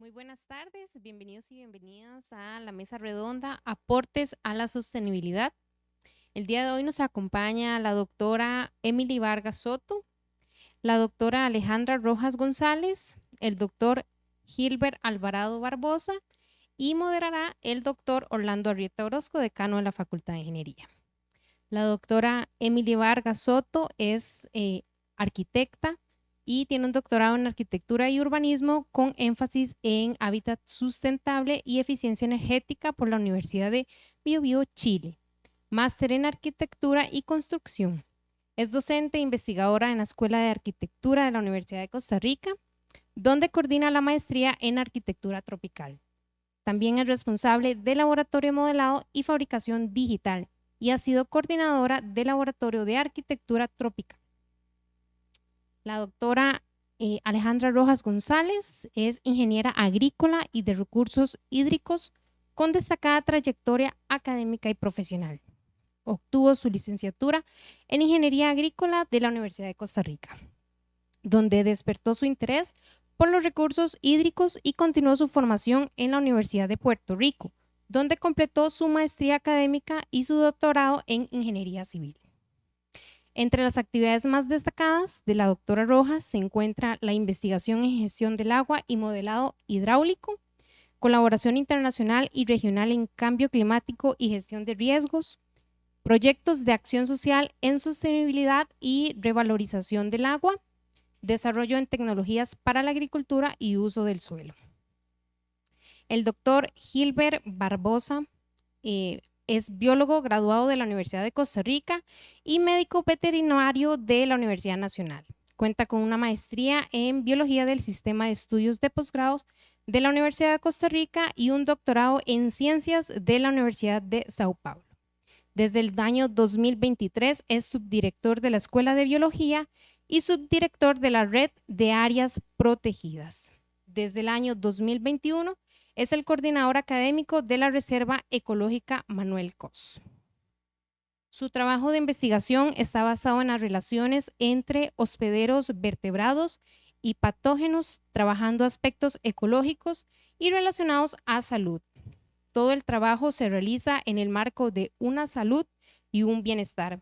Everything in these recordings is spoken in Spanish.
Muy buenas tardes, bienvenidos y bienvenidas a la mesa redonda Aportes a la Sostenibilidad. El día de hoy nos acompaña la doctora Emily Vargas Soto, la doctora Alejandra Rojas González, el doctor Gilbert Alvarado Barbosa y moderará el doctor Orlando Arrieta Orozco, decano de la Facultad de Ingeniería. La doctora Emily Vargas Soto es arquitecta y tiene un doctorado en arquitectura y urbanismo con énfasis en hábitat sustentable y eficiencia energética por la Universidad de Biobío, Chile. Máster en arquitectura y construcción. Es docente e investigadora en la Escuela de Arquitectura de la Universidad de Costa Rica, donde coordina la maestría en arquitectura tropical. También es responsable del laboratorio de modelado y fabricación digital y ha sido coordinadora del laboratorio de arquitectura tropical. La doctora Alejandra Rojas González es ingeniera agrícola y de recursos hídricos con destacada trayectoria académica y profesional. Obtuvo su licenciatura en ingeniería agrícola de la Universidad de Costa Rica, donde despertó su interés por los recursos hídricos y continuó su formación en la Universidad de Puerto Rico, donde completó su maestría académica y su doctorado en ingeniería civil. Entre las actividades más destacadas de la doctora Rojas se encuentra la investigación en gestión del agua y modelado hidráulico, colaboración internacional y regional en cambio climático y gestión de riesgos, proyectos de acción social en sostenibilidad y revalorización del agua, desarrollo en tecnologías para la agricultura y uso del suelo. El doctor Gilbert Barbosa es biólogo graduado de la Universidad de Costa Rica y médico veterinario de la Universidad Nacional. Cuenta con una maestría en biología del sistema de estudios de posgrados de la Universidad de Costa Rica y un doctorado en ciencias de la Universidad de Sao Paulo. Desde el año 2023 es subdirector de la Escuela de Biología y subdirector de la Red de Áreas Protegidas. Desde el año 2021 es el coordinador académico de la Reserva Ecológica Manuel Cos. Su trabajo de investigación está basado en las relaciones entre hospederos vertebrados y patógenos, trabajando aspectos ecológicos y relacionados a salud. Todo el trabajo se realiza en el marco de una salud y un bienestar.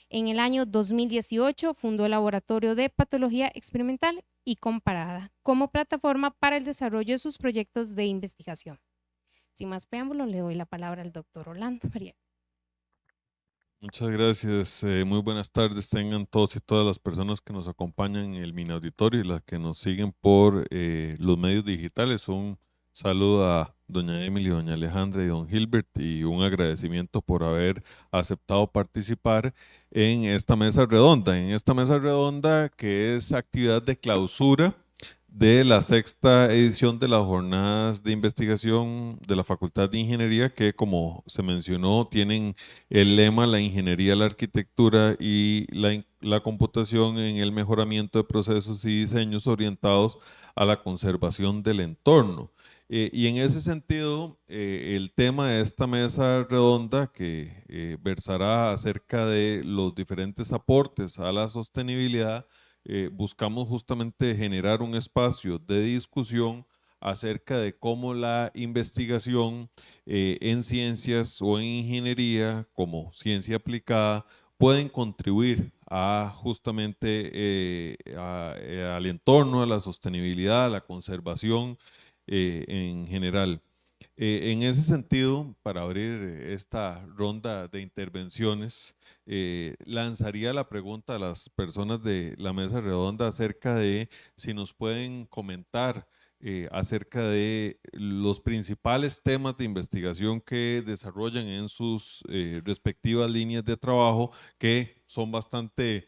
En el año 2018 fundó el Laboratorio de Patología Experimental y Comparada como plataforma para el desarrollo de sus proyectos de investigación. Sin más preámbulo, le doy la palabra al doctor Orlando María. Muchas gracias. Muy buenas tardes tengan todos y todas las personas que nos acompañan en el mini auditorio y las que nos siguen por los medios digitales. Un saludo a doña Emily, doña Alejandra y don Gilbert y un agradecimiento por haber aceptado participar en esta mesa redonda. En esta mesa redonda que es actividad de clausura de la sexta edición de las jornadas de investigación de la Facultad de Ingeniería, que como se mencionó tienen el lema la ingeniería, la arquitectura y la computación en el mejoramiento de procesos y diseños orientados a la conservación del entorno. Y en ese sentido, el tema de esta mesa redonda que versará acerca de los diferentes aportes a la sostenibilidad, buscamos justamente generar un espacio de discusión acerca de cómo la investigación en ciencias o en ingeniería como ciencia aplicada pueden contribuir a justamente al entorno, a la sostenibilidad, a la conservación en general. En ese sentido, para abrir esta ronda de intervenciones, lanzaría la pregunta a las personas de la mesa redonda acerca de si nos pueden comentar acerca de los principales temas de investigación que desarrollan en sus respectivas líneas de trabajo, que son bastante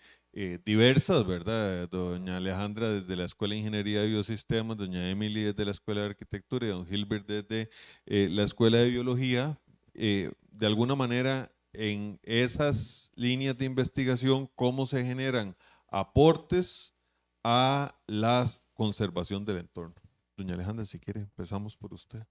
diversas, ¿verdad? Doña Alejandra desde la Escuela de Ingeniería de Biosistemas, doña Emily desde la Escuela de Arquitectura y don Gilbert desde la Escuela de Biología. De alguna manera, en esas líneas de investigación, ¿cómo se generan aportes a la conservación del entorno? Doña Alejandra, si quiere, empezamos por usted.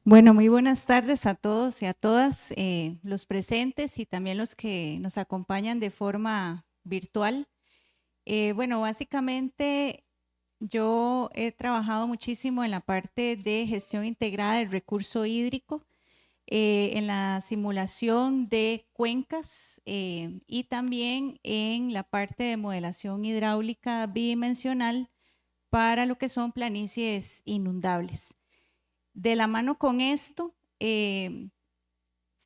Bueno, muy buenas tardes a todos y a todas los presentes y también los que nos acompañan de forma virtual. Bueno, básicamente Yo he trabajado muchísimo en la parte de gestión integrada del recurso hídrico, en la simulación de cuencas y también en la parte de modelación hidráulica bidimensional para lo que son planicies inundables. De la mano con esto,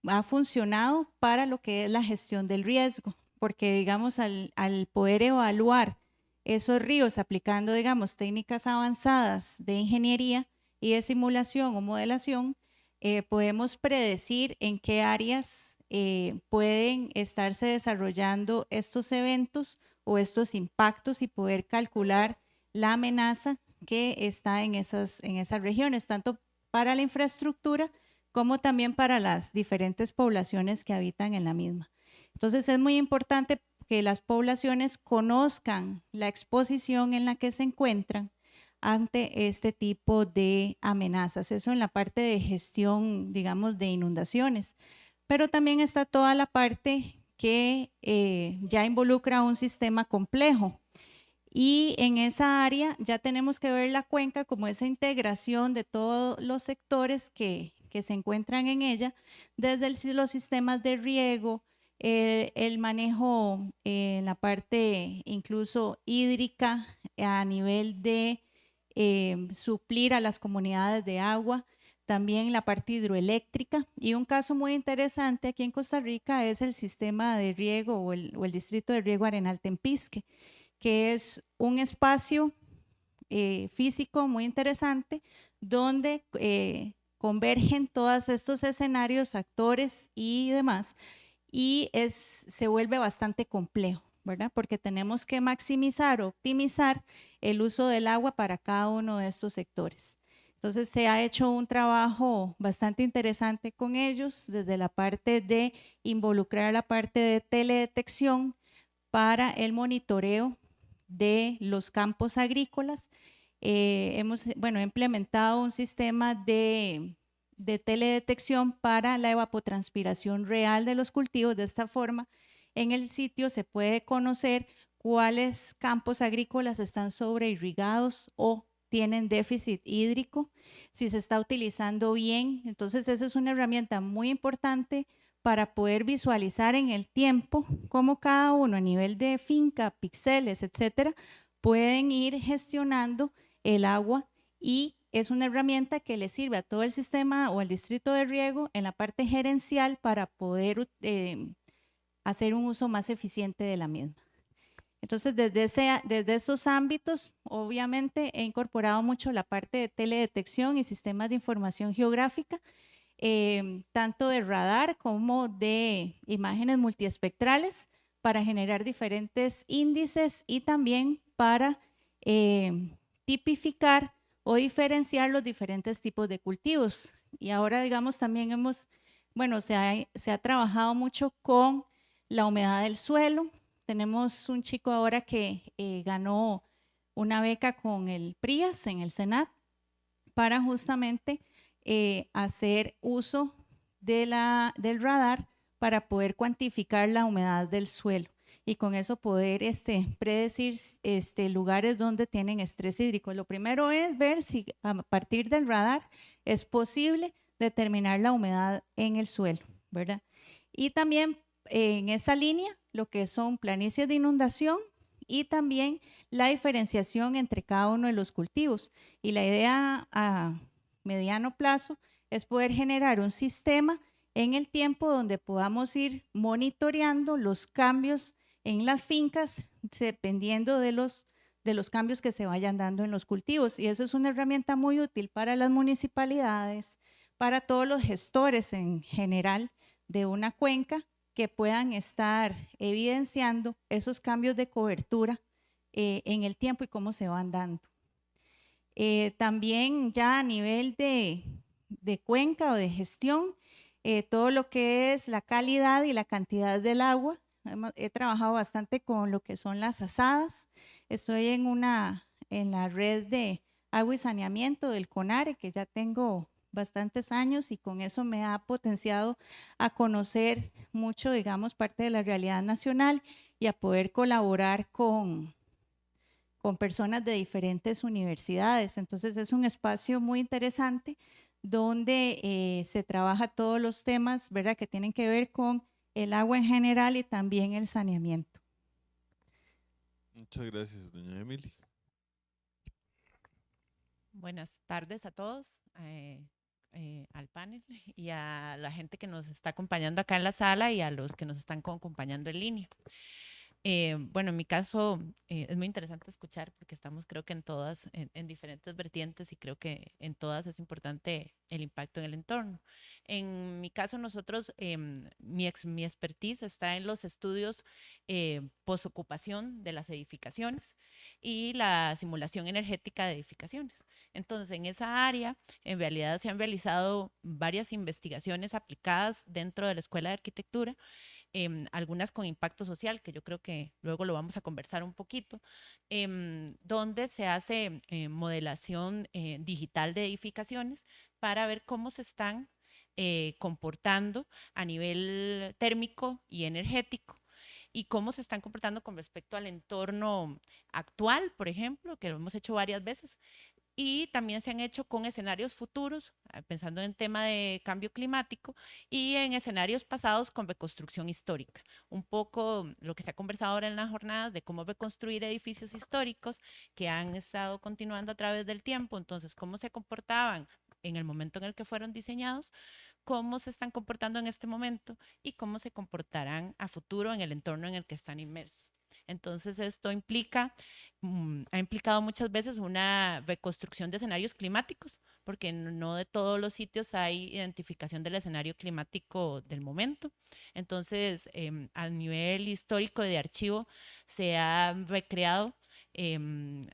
ha funcionado para lo que es la gestión del riesgo, porque digamos al poder evaluar esos ríos aplicando digamos técnicas avanzadas de ingeniería y de simulación o modelación, podemos predecir en qué áreas pueden estarse desarrollando estos eventos o estos impactos y poder calcular la amenaza que está en esas regiones, tanto para la infraestructura como también para las diferentes poblaciones que habitan en la misma. Entonces es muy importante que las poblaciones conozcan la exposición en la que se encuentran ante este tipo de amenazas. Eso en la parte de gestión, digamos, de inundaciones. Pero también está toda la parte que ya involucra un sistema complejo. Y en esa área ya tenemos que ver la cuenca como esa integración de todos los sectores que se encuentran en ella, desde los sistemas de riego, el manejo en la parte incluso hídrica a nivel de suplir a las comunidades de agua, también la parte hidroeléctrica. Y un caso muy interesante aquí en Costa Rica es el sistema de riego o el distrito de riego Arenal Tempisque, que es un espacio físico muy interesante donde convergen todos estos escenarios, actores y demás, y se vuelve bastante complejo, ¿verdad? Porque tenemos que maximizar, optimizar el uso del agua para cada uno de estos sectores. Entonces se ha hecho un trabajo bastante interesante con ellos, desde la parte de involucrar la parte de teledetección para el monitoreo de los campos agrícolas. Hemos implementado un sistema de teledetección para la evapotranspiración real de los cultivos. De esta forma, en el sitio se puede conocer cuáles campos agrícolas están sobreirrigados o tienen déficit hídrico, si se está utilizando bien. Entonces, esa es una herramienta muy importante para poder visualizar en el tiempo cómo cada uno a nivel de finca, píxeles, etcétera, pueden ir gestionando el agua, y es una herramienta que le sirve a todo el sistema o al distrito de riego en la parte gerencial para poder hacer un uso más eficiente de la misma. Entonces, desde esos ámbitos, obviamente he incorporado mucho la parte de teledetección y sistemas de información geográfica, tanto de radar como de imágenes multiespectrales para generar diferentes índices y también para tipificar o diferenciar los diferentes tipos de cultivos. Y ahora, digamos, también se ha trabajado mucho con la humedad del suelo. Tenemos un chico ahora que ganó una beca con el PRIAS en el SENAT para justamente hacer uso del radar para poder cuantificar la humedad del suelo y con eso poder predecir lugares donde tienen estrés hídrico. Lo primero es ver si a partir del radar es posible determinar la humedad en el suelo, ¿verdad? Y también en esa línea lo que son planicies de inundación y también la diferenciación entre cada uno de los cultivos. Y la idea a mediano plazo es poder generar un sistema en el tiempo donde podamos ir monitoreando los cambios en las fincas dependiendo de los cambios que se vayan dando en los cultivos. Y eso es una herramienta muy útil para las municipalidades, para todos los gestores en general de una cuenca, que puedan estar evidenciando esos cambios de cobertura en el tiempo y cómo se van dando. También ya a nivel de cuenca o de gestión, todo lo que es la calidad y la cantidad del agua. He trabajado bastante con lo que son las azadas. Estoy en la red de agua y saneamiento del CONARE, que ya tengo bastantes años, y con eso me ha potenciado a conocer mucho, digamos, parte de la realidad nacional y a poder colaborar con con personas de diferentes universidades. Entonces es un espacio muy interesante donde se trabaja todos los temas, ¿verdad?, que tienen que ver con el agua en general y también el saneamiento. Muchas gracias, doña Emily. Buenas tardes a todos, al panel y a la gente que nos está acompañando acá en la sala y a los que nos están acompañando en línea. Bueno, en mi caso es muy interesante escuchar porque estamos creo que en todas, en diferentes vertientes y creo que en todas es importante el impacto en el entorno. En mi caso nosotros, mi expertise está en los estudios posocupación de las edificaciones y la simulación energética de edificaciones. Entonces, en esa área, en realidad se han realizado varias investigaciones aplicadas dentro de la Escuela de Arquitectura, algunas con impacto social, que yo creo que luego lo vamos a conversar un poquito, donde se hace modelación digital de edificaciones para ver cómo se están comportando a nivel térmico y energético y cómo se están comportando con respecto al entorno actual, por ejemplo, que lo hemos hecho varias veces, y también se han hecho con escenarios futuros, pensando en el tema de cambio climático, y en escenarios pasados con reconstrucción histórica. Un poco lo que se ha conversado ahora en las jornadas de cómo reconstruir edificios históricos que han estado continuando a través del tiempo, entonces cómo se comportaban en el momento en el que fueron diseñados, cómo se están comportando en este momento y cómo se comportarán a futuro en el entorno en el que están inmersos. Entonces esto implica, ha implicado muchas veces una reconstrucción de escenarios climáticos, porque no de todos los sitios hay identificación del escenario climático del momento. Entonces, a nivel histórico de archivo, se han recreado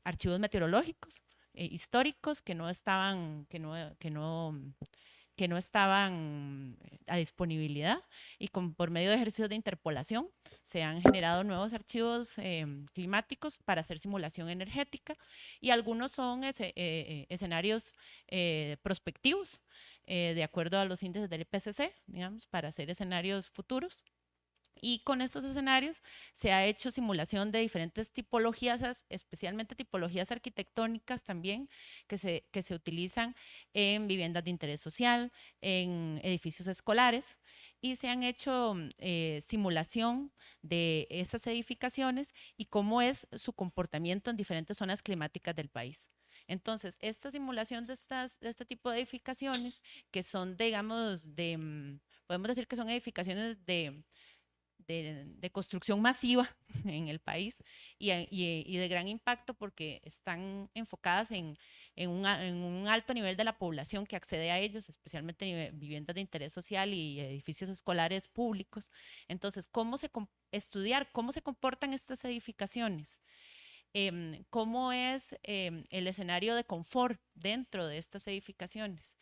archivos meteorológicos históricos que no estaban, que no estaban a disponibilidad y por medio de ejercicios de interpolación se han generado nuevos archivos climáticos para hacer simulación energética y algunos son escenarios prospectivos de acuerdo a los índices del IPCC, digamos, para hacer escenarios futuros. Y con estos escenarios se ha hecho simulación de diferentes tipologías, especialmente tipologías arquitectónicas también, que se utilizan en viviendas de interés social, en edificios escolares, y se han hecho simulación de esas edificaciones y cómo es su comportamiento en diferentes zonas climáticas del país. Entonces, esta simulación de este tipo de edificaciones, que son, digamos, podemos decir que son edificaciones de construcción masiva en el país y de gran impacto porque están enfocadas en un alto nivel de la población que accede a ellos, especialmente viviendas de interés social y edificios escolares públicos. Entonces, estudiar cómo se comportan estas edificaciones, cómo es el escenario de confort dentro de estas edificaciones,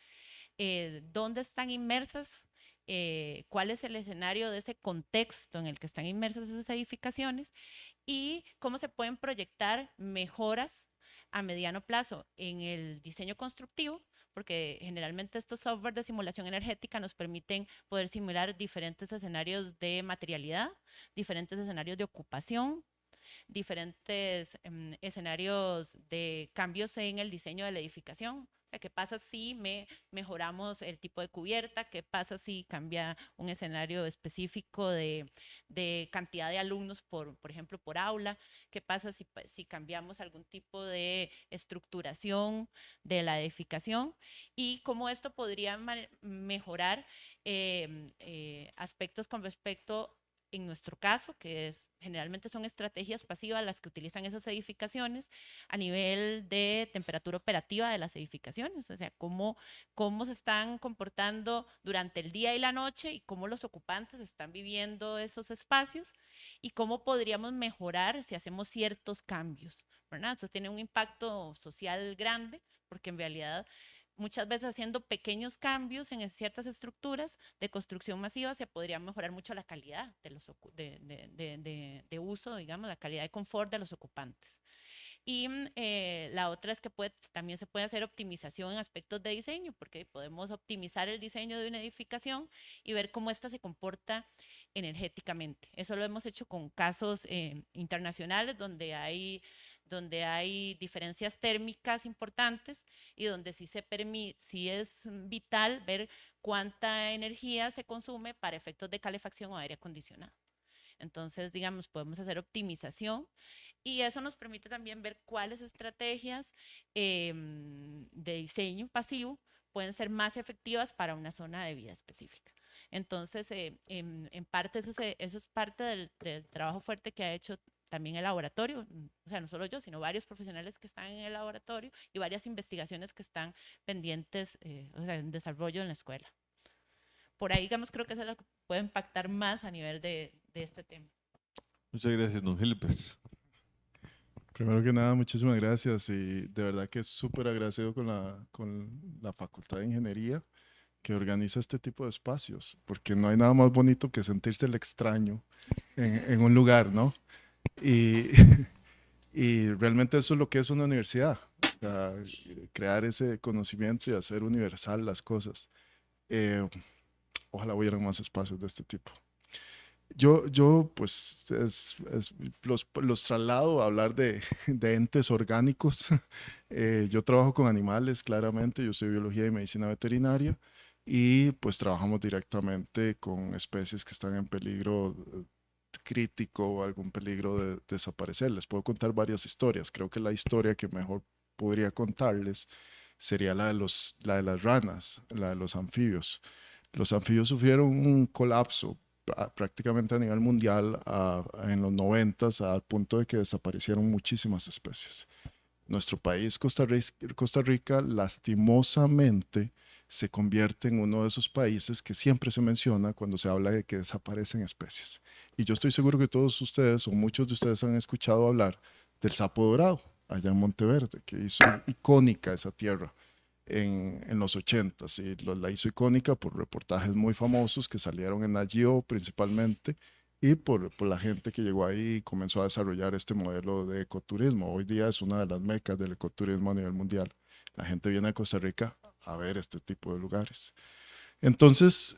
dónde están inmersas, cuál es el escenario de ese contexto en el que están inmersas esas edificaciones y cómo se pueden proyectar mejoras a mediano plazo en el diseño constructivo, porque generalmente estos software de simulación energética nos permiten poder simular diferentes escenarios de materialidad, diferentes escenarios de ocupación, diferentes escenarios de cambios en el diseño de la edificación. O sea, ¿qué pasa si mejoramos el tipo de cubierta? ¿Qué pasa si cambia un escenario específico de cantidad de alumnos, por ejemplo, por aula? ¿Qué pasa si cambiamos algún tipo de estructuración de la edificación? Y cómo esto podría mejorar aspectos con respecto, en nuestro caso, que generalmente son estrategias pasivas las que utilizan esas edificaciones a nivel de temperatura operativa de las edificaciones, o sea, cómo se están comportando durante el día y la noche y cómo los ocupantes están viviendo esos espacios y cómo podríamos mejorar si hacemos ciertos cambios, ¿verdad? Eso tiene un impacto social grande porque en realidad muchas veces haciendo pequeños cambios en ciertas estructuras de construcción masiva se podría mejorar mucho la calidad de uso, digamos, la calidad de confort de los ocupantes. Y la otra es que también se puede hacer optimización en aspectos de diseño, porque podemos optimizar el diseño de una edificación y ver cómo ésta se comporta energéticamente. Eso lo hemos hecho con casos internacionales donde donde hay diferencias térmicas importantes y donde sí es vital ver cuánta energía se consume para efectos de calefacción o aire acondicionado. Entonces, digamos, podemos hacer optimización y eso nos permite también ver cuáles estrategias de diseño pasivo pueden ser más efectivas para una zona de vida específica. Entonces, en parte eso es parte del trabajo fuerte que ha hecho también el laboratorio, o sea, no solo yo, sino varios profesionales que están en el laboratorio y varias investigaciones que están pendientes, o sea, en desarrollo en la escuela. Por ahí, digamos, creo que eso es lo que puede impactar más a nivel de este tema. Muchas gracias, don Gilbert. Primero que nada, muchísimas gracias y de verdad que súper agradecido con la Facultad de Ingeniería que organiza este tipo de espacios, porque no hay nada más bonito que sentirse el extraño en un lugar, ¿no? Y, y realmente eso es lo que es una universidad, o sea, crear ese conocimiento y hacer universal las cosas. Ojalá hubieran más espacios de este tipo. Yo pues, los traslado a hablar de entes orgánicos. Yo trabajo con animales, claramente. Yo soy biología y medicina veterinaria y pues trabajamos directamente con especies que están en peligro crítico o algún peligro de desaparecer. Les puedo contar varias historias. Creo que la historia que mejor podría contarles sería la de las ranas, la de los anfibios. Los anfibios sufrieron un colapso prácticamente a nivel mundial en los 90s, al punto de que desaparecieron muchísimas especies. Nuestro país, Costa Rica, lastimosamente se convierte en uno de esos países que siempre se menciona cuando se habla de que desaparecen especies. Y yo estoy seguro que todos ustedes o muchos de ustedes han escuchado hablar del sapo dorado allá en Monteverde, que hizo icónica esa tierra en los 80s y la hizo icónica por reportajes muy famosos que salieron en Nagio principalmente y por la gente que llegó ahí y comenzó a desarrollar este modelo de ecoturismo. Hoy día es una de las mecas del ecoturismo a nivel mundial. La gente viene a Costa Rica a ver este tipo de lugares. Entonces,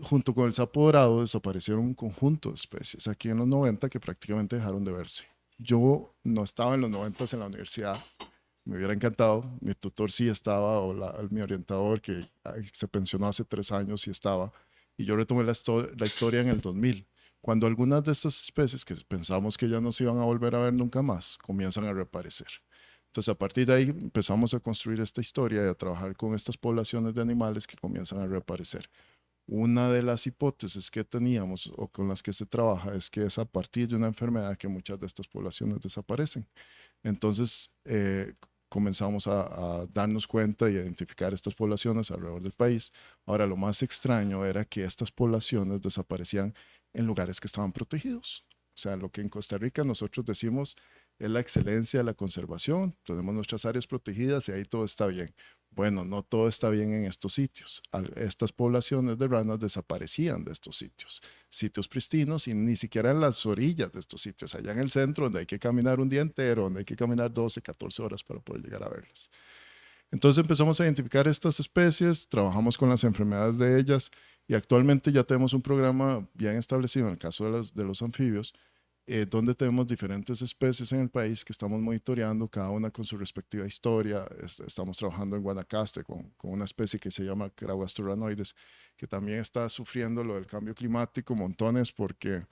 junto con el sapo dorado desaparecieron un conjunto de especies aquí en los 90 que prácticamente dejaron de verse. Yo no estaba en los 90s en la universidad. Me hubiera encantado, mi tutor sí estaba, o mi orientador que se pensionó hace 3 años sí estaba, y yo retomé la historia en el 2000, cuando algunas de estas especies que pensamos que ya no se iban a volver a ver nunca más, comienzan a reaparecer. Entonces a partir de ahí empezamos a construir esta historia y a trabajar con estas poblaciones de animales que comienzan a reaparecer. Una de las hipótesis que teníamos o con las que se trabaja es que es a partir de una enfermedad que muchas de estas poblaciones desaparecen. Entonces, comenzamos a darnos cuenta y a identificar estas poblaciones alrededor del país. Ahora, lo más extraño era que estas poblaciones desaparecían en lugares que estaban protegidos. O sea, lo que en Costa Rica nosotros decimos es la excelencia de la conservación. Tenemos nuestras áreas protegidas y ahí todo está bien. Bueno, no todo está bien en estos sitios. Estas poblaciones de ranas desaparecían de estos sitios pristinos y ni siquiera en las orillas de estos sitios, allá en el centro donde hay que caminar un día entero, donde hay que caminar 12, 14 horas para poder llegar a verlas. Entonces empezamos a identificar estas especies, trabajamos con las enfermedades de ellas y actualmente ya tenemos un programa bien establecido en el caso de los anfibios, donde tenemos diferentes especies en el país que estamos monitoreando, cada una con su respectiva historia. Estamos trabajando en Guanacaste con una especie que se llama Craguastorrhanoides, que también está sufriendo lo del cambio climático montones porque,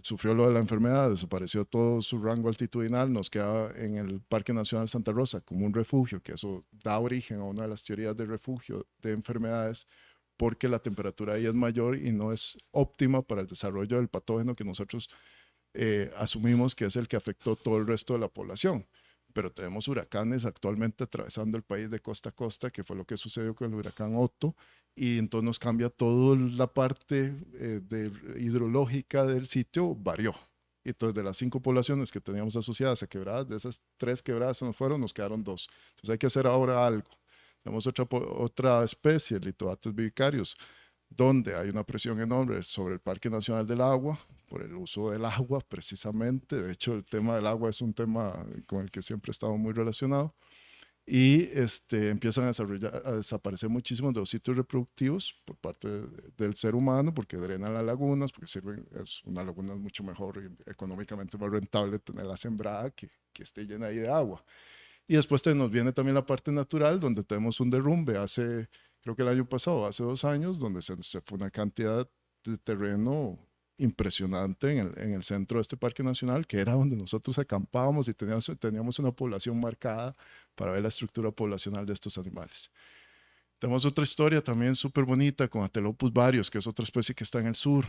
sufrió lo de la enfermedad, desapareció todo su rango altitudinal, nos queda en el Parque Nacional Santa Rosa como un refugio, que eso da origen a una de las teorías de refugio de enfermedades, porque la temperatura ahí es mayor y no es óptima para el desarrollo del patógeno que nosotros asumimos que es el que afectó todo el resto de la población. Pero tenemos huracanes actualmente atravesando el país de costa a costa, que fue lo que sucedió con el huracán Otto, y entonces nos cambia toda la parte hidrológica del sitio, varió. Y entonces de las 5 poblaciones que teníamos asociadas a quebradas, de esas 3 quebradas se nos fueron, nos quedaron 2. Entonces hay que hacer ahora algo. Tenemos otra especie, Litobates vivicarius, donde hay una presión enorme sobre el Parque Nacional del Agua, por el uso del agua precisamente. De hecho, el tema del agua es un tema con el que siempre he estado muy relacionado. y empiezan a desaparecer muchísimos de los sitios reproductivos por parte del ser humano, porque drenan las lagunas, porque es una laguna mucho mejor y económicamente más rentable tenerla sembrada que esté llena ahí de agua. Y después nos viene también la parte natural, donde tenemos un derrumbe creo que el año pasado, hace 2 años, donde se fue una cantidad de terreno impresionante en el centro de este parque nacional, que era donde nosotros acampábamos y teníamos una población marcada para ver la estructura poblacional de estos animales. Tenemos otra historia también súper bonita con Atelopus varios, que es otra especie que está en el sur,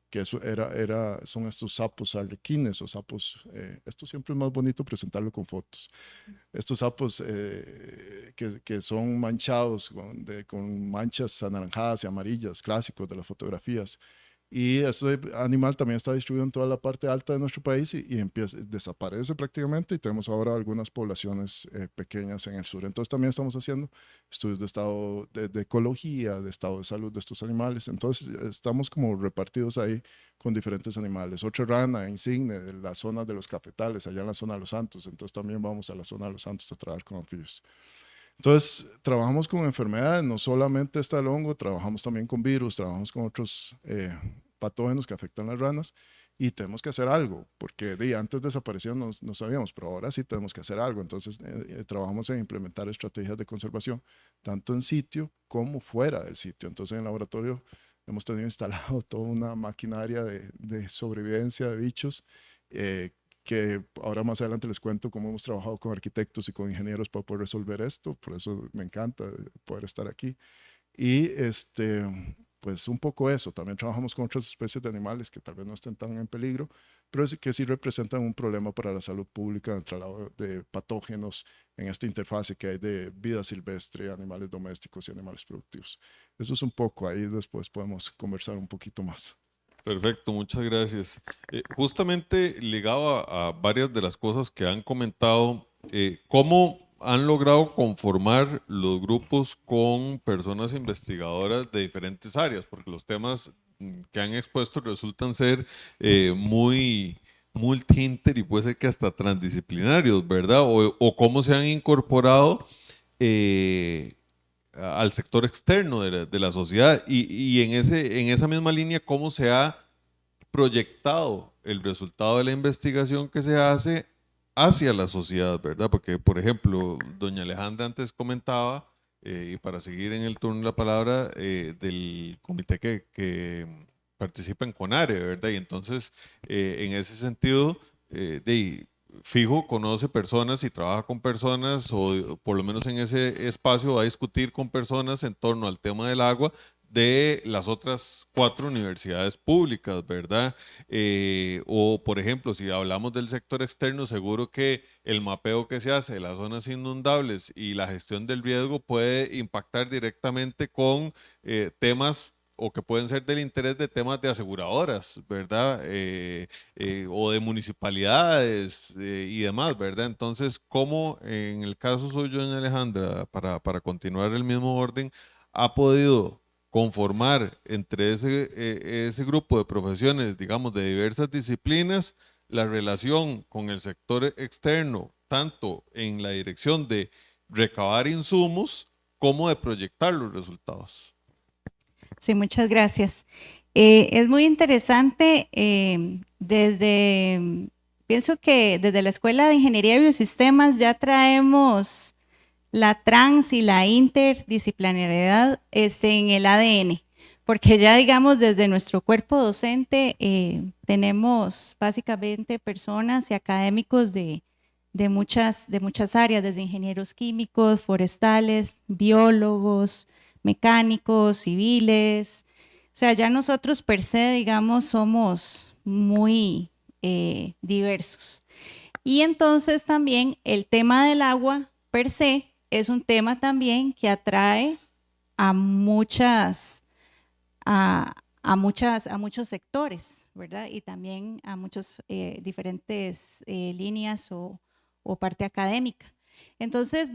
que son estos sapos arlequines o sapos, esto siempre es más bonito presentarlo con fotos, estos sapos que son manchados con manchas anaranjadas y amarillas, clásicos de las fotografías. Y este animal también está distribuido en toda la parte alta de nuestro país y desaparece prácticamente, y tenemos ahora algunas poblaciones pequeñas en el sur. Entonces también estamos haciendo estudios de estado de ecología, de estado de salud de estos animales. Entonces estamos como repartidos ahí con diferentes animales. Otra rana insigne de la zona de los cafetales, allá en la zona de Los Santos. Entonces también vamos a la zona de Los Santos a trabajar con anfibios. Entonces, trabajamos con enfermedades, no solamente está el hongo, trabajamos también con virus, trabajamos con otros patógenos que afectan las ranas, y tenemos que hacer algo, porque antes desaparecían, no sabíamos, pero ahora sí tenemos que hacer algo. Entonces, trabajamos en implementar estrategias de conservación, tanto en sitio como fuera del sitio. Entonces, en el laboratorio hemos tenido instalado toda una maquinaria de sobrevivencia de bichos, que ahora más adelante les cuento cómo hemos trabajado con arquitectos y con ingenieros para poder resolver esto. Por eso me encanta poder estar aquí. Y pues un poco eso. También trabajamos con otras especies de animales que tal vez no estén tan en peligro, pero que sí representan un problema para la salud pública, el traslado de patógenos en esta interfase que hay de vida silvestre, animales domésticos y animales productivos. Eso es un poco, ahí después podemos conversar un poquito más. Perfecto, muchas gracias. Justamente ligado a varias de las cosas que han comentado, ¿cómo han logrado conformar los grupos con personas investigadoras de diferentes áreas? Porque los temas que han expuesto resultan ser muy multi-inter y puede ser que hasta transdisciplinarios, ¿verdad? O cómo se han incorporado al sector externo de la sociedad y en esa misma línea, cómo se ha proyectado el resultado de la investigación que se hace hacia la sociedad, ¿verdad? Porque, por ejemplo, doña Alejandra antes comentaba, y para seguir en el turno de la palabra, del comité que participa en CONARE, ¿verdad? Y entonces, en ese sentido, fijo, conoce personas y trabaja con personas, o por lo menos en ese espacio va a discutir con personas en torno al tema del agua de las otras 4 universidades públicas, ¿verdad? O, por ejemplo, si hablamos del sector externo, seguro que el mapeo que se hace de las zonas inundables y la gestión del riesgo puede impactar directamente con temas o que pueden ser del interés de temas de aseguradoras, ¿verdad? O de municipalidades y demás, ¿verdad? Entonces, ¿cómo en el caso suyo, doña Alejandra, para continuar el mismo orden, ha podido conformar entre ese grupo de profesiones, digamos, de diversas disciplinas, la relación con el sector externo, tanto en la dirección de recabar insumos como de proyectar los resultados? Sí, muchas gracias. Es muy interesante. Pienso que desde la Escuela de Ingeniería de Biosistemas ya traemos la trans y la interdisciplinariedad en el ADN, porque ya digamos desde nuestro cuerpo docente tenemos básicamente personas y académicos de muchas áreas, desde ingenieros químicos, forestales, biólogos, mecánicos, civiles. O sea, ya nosotros per se, digamos, somos muy diversos. Y entonces también el tema del agua per se es un tema también que atrae a muchos sectores, ¿verdad? Y también a muchos diferentes líneas o parte académica. Entonces,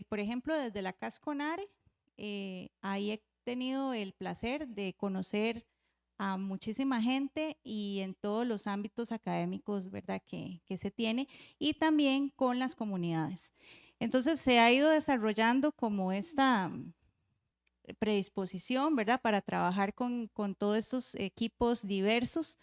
por ejemplo, desde la CAS CONARE, ahí he tenido el placer de conocer a muchísima gente y en todos los ámbitos académicos, ¿verdad? Que se tiene y también con las comunidades. Entonces se ha ido desarrollando como esta predisposición, ¿verdad? Para trabajar con todos estos equipos diversos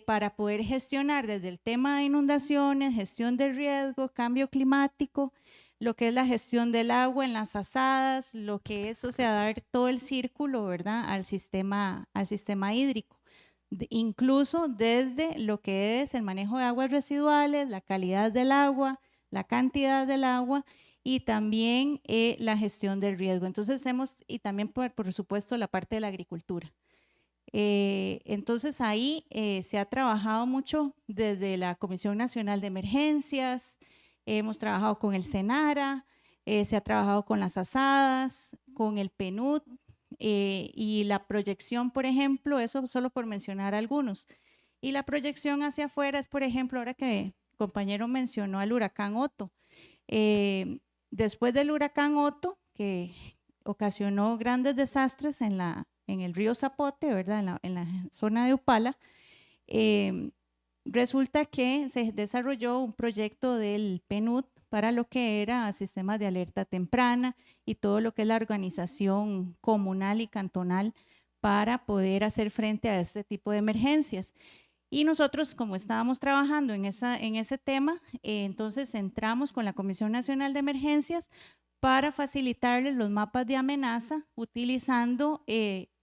para poder gestionar desde el tema de inundaciones, gestión de riesgo, cambio climático, lo que es la gestión del agua en las asadas, lo que es, o sea, dar todo el círculo, ¿verdad? Al sistema hídrico. Incluso desde lo que es el manejo de aguas residuales, la calidad del agua, la cantidad del agua y también la gestión del riesgo. Entonces y también por supuesto la parte de la agricultura. Entonces ahí se ha trabajado mucho desde la Comisión Nacional de Emergencias, hemos trabajado con el SENARA, se ha trabajado con las asadas, con el PNUD y la proyección, por ejemplo, eso solo por mencionar algunos. Y la proyección hacia afuera es, por ejemplo, ahora que el compañero mencionó al huracán Otto. Después del huracán Otto, que ocasionó grandes desastres en el río Zapote, ¿verdad? En la zona de Upala, resulta que se desarrolló un proyecto del PNUD para lo que era sistemas de alerta temprana y todo lo que es la organización comunal y cantonal para poder hacer frente a este tipo de emergencias. Y nosotros, como estábamos trabajando en ese tema, entonces entramos con la Comisión Nacional de Emergencias para facilitarles los mapas de amenaza utilizando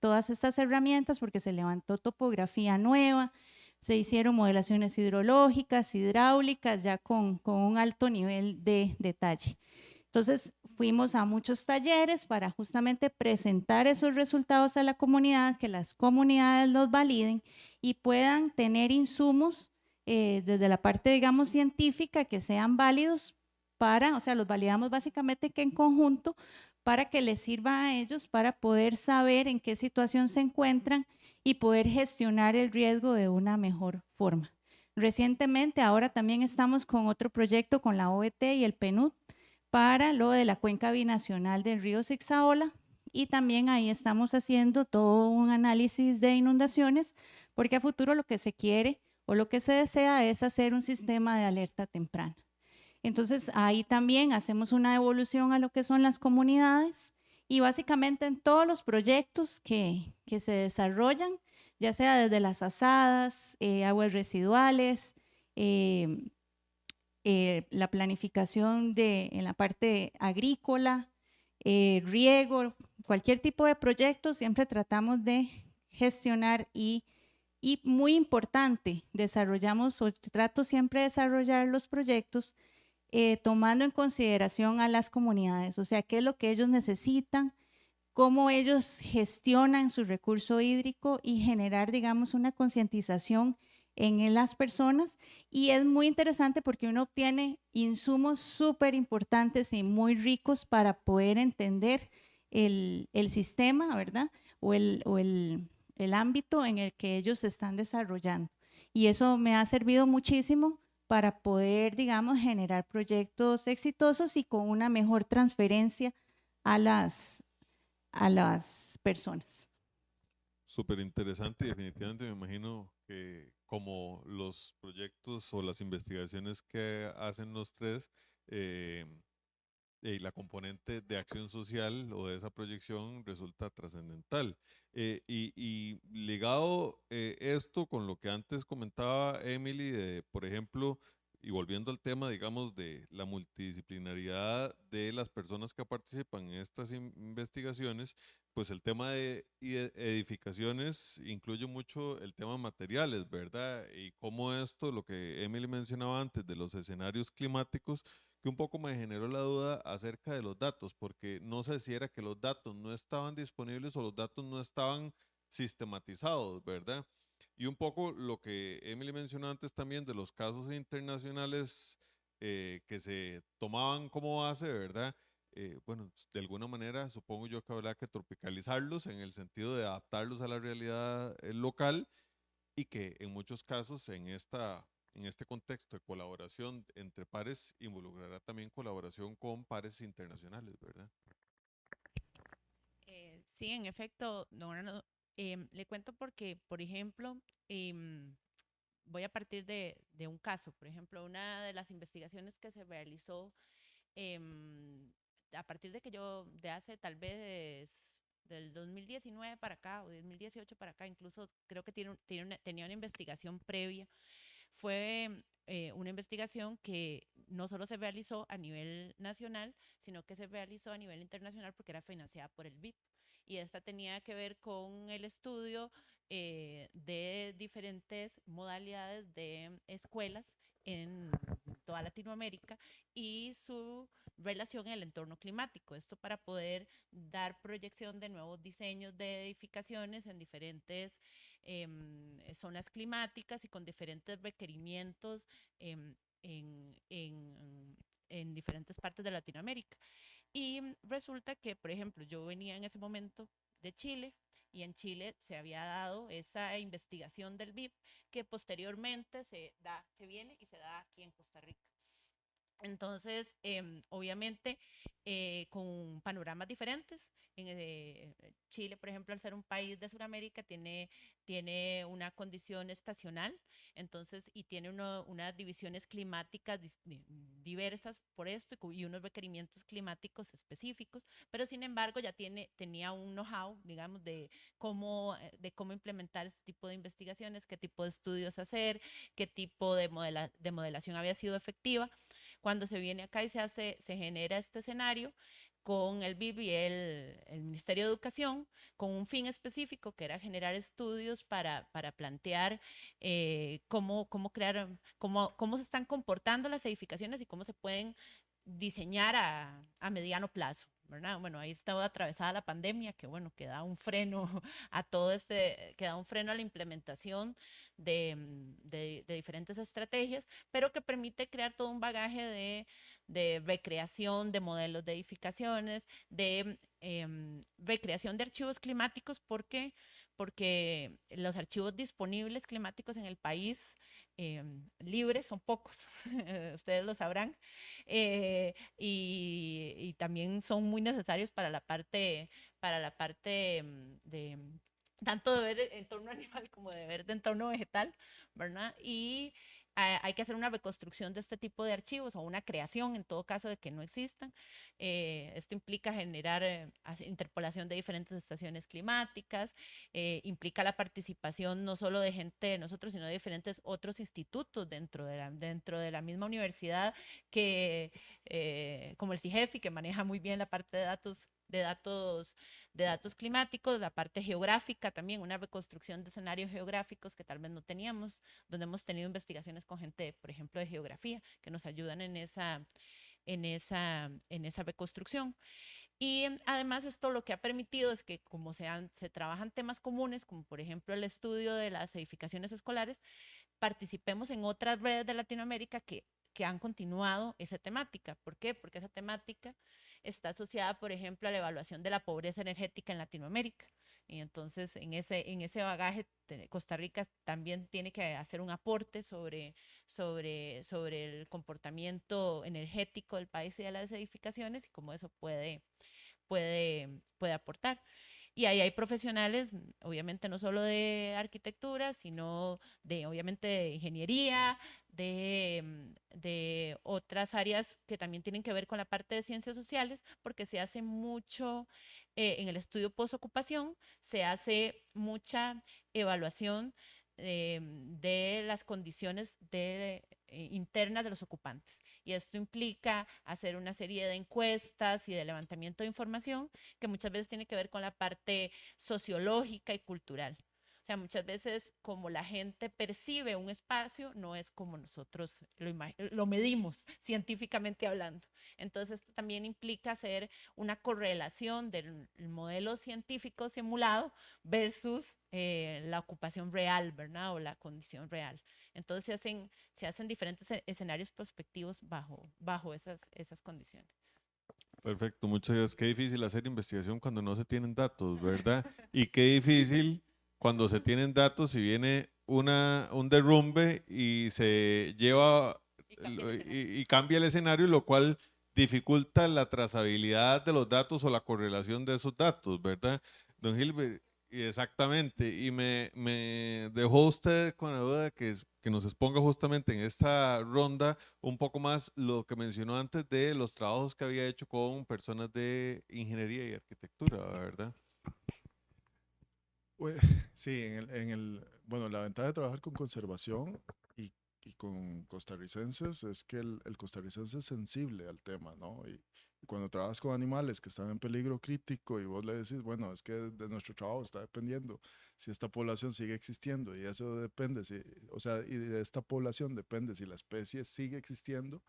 todas estas herramientas porque se levantó topografía nueva, se hicieron modelaciones hidrológicas, hidráulicas, ya con un alto nivel de detalle. Entonces fuimos a muchos talleres para justamente presentar esos resultados a la comunidad, que las comunidades los validen y puedan tener insumos desde la parte, digamos, científica que sean válidos para, o sea, los validamos básicamente que en conjunto para que les sirva a ellos para poder saber en qué situación se encuentran y poder gestionar el riesgo de una mejor forma. Recientemente, ahora también estamos con otro proyecto con la OET y el PNUD para lo de la cuenca binacional del río Zixaola y también ahí estamos haciendo todo un análisis de inundaciones porque a futuro lo que se quiere o lo que se desea es hacer un sistema de alerta temprana. Entonces ahí también hacemos una evolución a lo que son las comunidades y básicamente en todos los proyectos que se desarrollan, ya sea desde las asadas, aguas residuales, la planificación en la parte agrícola, riego, cualquier tipo de proyecto, siempre tratamos de gestionar y muy importante, desarrollamos o trato siempre de desarrollar los proyectos tomando en consideración a las comunidades, o sea, qué es lo que ellos necesitan, cómo ellos gestionan su recurso hídrico y generar, digamos, una concientización en las personas. Y es muy interesante porque uno obtiene insumos súper importantes y muy ricos para poder entender el sistema, ¿verdad? O el ámbito en el que ellos se están desarrollando. Y eso me ha servido muchísimo para poder, digamos, generar proyectos exitosos y con una mejor transferencia a las personas. Súper interesante y definitivamente me imagino que como los proyectos o las investigaciones que hacen los tres, y la componente de acción social o de esa proyección resulta trascendental. Y ligado esto con lo que antes comentaba Emily, de, por ejemplo, y volviendo al tema, digamos, de la multidisciplinaridad de las personas que participan en estas investigaciones, pues el tema de edificaciones incluye mucho el tema materiales, ¿verdad? Y cómo esto, lo que Emily mencionaba antes de los escenarios climáticos, que un poco me generó la duda acerca de los datos, porque no sé si era que los datos no estaban disponibles o los datos no estaban sistematizados, ¿verdad? Y un poco lo que Emily mencionó antes también de los casos internacionales que se tomaban como base, ¿verdad? Bueno, de alguna manera supongo yo que habrá que tropicalizarlos en el sentido de adaptarlos a la realidad local y que en muchos casos en este contexto de colaboración entre pares involucrará también colaboración con pares internacionales, ¿verdad? Sí, en efecto, don Le cuento porque, por ejemplo, voy a partir de un caso. Por ejemplo, una de las investigaciones que se realizó a partir de hace tal vez del 2019 para acá o 2018 para acá, incluso creo que tenía una investigación previa, fue una investigación que no solo se realizó a nivel nacional, sino que se realizó a nivel internacional porque era financiada por el BIP. Y esta tenía que ver con el estudio de diferentes modalidades de escuelas en toda Latinoamérica y su relación en el entorno climático. Esto para poder dar proyección de nuevos diseños de edificaciones en diferentes zonas climáticas y con diferentes requerimientos em, en, en, en diferentes partes de Latinoamérica. Y resulta que, por ejemplo, yo venía en ese momento de Chile y en Chile se había dado esa investigación del BIP que posteriormente se viene y se da aquí en Costa Rica. Entonces, obviamente, con panoramas diferentes. Chile, por ejemplo, al ser un país de Sudamérica, tiene una condición estacional, entonces, y tiene unas divisiones climáticas diversas por esto y unos requerimientos climáticos específicos, pero sin embargo ya tenía un know-how, digamos, de cómo implementar este tipo de investigaciones, qué tipo de estudios hacer, qué tipo de modelación había sido efectiva. Cuando se viene acá y se genera este escenario con el BIP y el Ministerio de Educación, con un fin específico que era generar estudios para plantear cómo se están comportando las edificaciones y cómo se pueden diseñar a mediano plazo, ¿verdad? Bueno, ahí estaba atravesada la pandemia, que bueno, que da un freno a que da un freno a la implementación de diferentes estrategias, pero que permite crear todo un bagaje de recreación de modelos de edificaciones, de recreación de archivos climáticos. ¿Por qué? Porque los archivos disponibles climáticos en el país libres son pocos, ustedes lo sabrán, y también son muy necesarios para la parte de tanto de ver entorno animal como de ver de entorno vegetal, ¿verdad? Y hay que hacer una reconstrucción de este tipo de archivos o una creación en todo caso de que no existan. Esto implica generar interpolación de diferentes estaciones climáticas, implica la participación no solo de gente de nosotros, sino de diferentes otros institutos dentro de la misma universidad, como el CIGEFI, que maneja muy bien la parte de datos climáticos, la parte geográfica también, una reconstrucción de escenarios geográficos que tal vez no teníamos, donde hemos tenido investigaciones con gente, por ejemplo, de geografía, que nos ayudan en esa reconstrucción. Y además esto lo que ha permitido es que como se trabajan temas comunes, como por ejemplo el estudio de las edificaciones escolares, participemos en otras redes de Latinoamérica que han continuado esa temática. ¿Por qué? Porque esa temática está asociada, por ejemplo, a la evaluación de la pobreza energética en Latinoamérica. Y entonces, en ese bagaje, Costa Rica también tiene que hacer un aporte sobre el comportamiento energético del país y de las edificaciones y cómo eso puede aportar. Y ahí hay profesionales, obviamente no solo de arquitectura, sino obviamente de ingeniería, de otras áreas que también tienen que ver con la parte de ciencias sociales, porque se hace mucho en el estudio postocupación, se hace mucha evaluación de las condiciones internas de los ocupantes. Y esto implica hacer una serie de encuestas y de levantamiento de información que muchas veces tiene que ver con la parte sociológica y cultural. O sea, muchas veces como la gente percibe un espacio, no es como nosotros lo medimos científicamente hablando. Entonces, esto también implica hacer una correlación del modelo científico simulado versus la ocupación real, ¿verdad? O la condición real. Entonces, se hacen diferentes escenarios prospectivos bajo esas condiciones. Perfecto, muchas gracias. Qué difícil hacer investigación cuando no se tienen datos, ¿verdad? Y qué difícil cuando se tienen datos y viene un derrumbe y se lleva y cambia el escenario, lo cual dificulta la trazabilidad de los datos o la correlación de esos datos, ¿verdad? Don Gilbert, Y exactamente, y me dejó usted con la duda que nos exponga justamente en esta ronda un poco más lo que mencionó antes de los trabajos que había hecho con personas de ingeniería y arquitectura, ¿verdad? Pues, sí, bueno, la ventaja de trabajar con conservación y con costarricenses es que el costarricense es sensible al tema, ¿no? Y cuando trabajas con animales que están en peligro crítico y vos le decís, bueno, es que de nuestro trabajo está dependiendo si esta población sigue existiendo y eso depende, si, o sea, y de esta población depende si la especie sigue existiendo,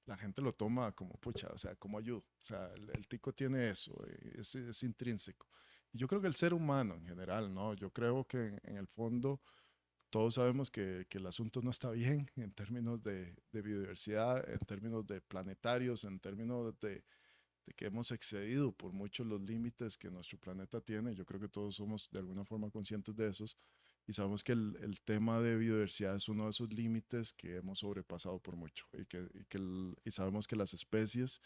la gente lo toma como, pucha, o sea, como ayuda. O sea, el tico tiene eso, es intrínseco. Y yo creo que el ser humano en general, ¿no? Yo creo que en el fondo todos sabemos que el asunto no está bien en términos de biodiversidad, en términos de planetarios, en términos de que hemos excedido por mucho los límites que nuestro planeta tiene. Yo creo que todos somos de alguna forma conscientes de esos y sabemos que el tema de biodiversidad es uno de esos límites que hemos sobrepasado por mucho y sabemos que las especies